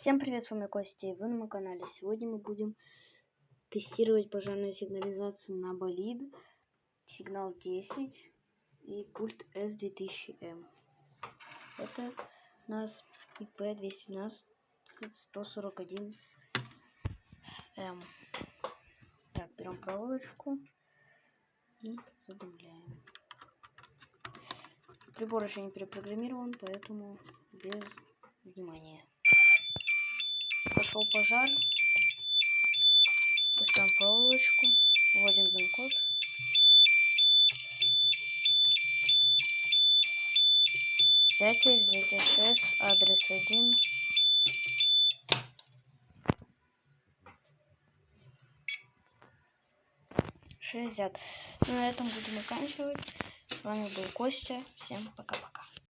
Всем привет, с вами Костя, и вы на моем канале. Сегодня мы будем тестировать пожарную сигнализацию на болид, сигнал 10 и пульт S2000M. Это у нас IP212-141M. Так, берем проволочку и задумляем. Прибор еще не перепрограммирован, поэтому без внимания. Пошел пожар. Пустим проволочку, вводим пин-код. Взятие 6, адрес 1. Взят. На этом будем заканчивать. С вами был Костя. Всем пока-пока.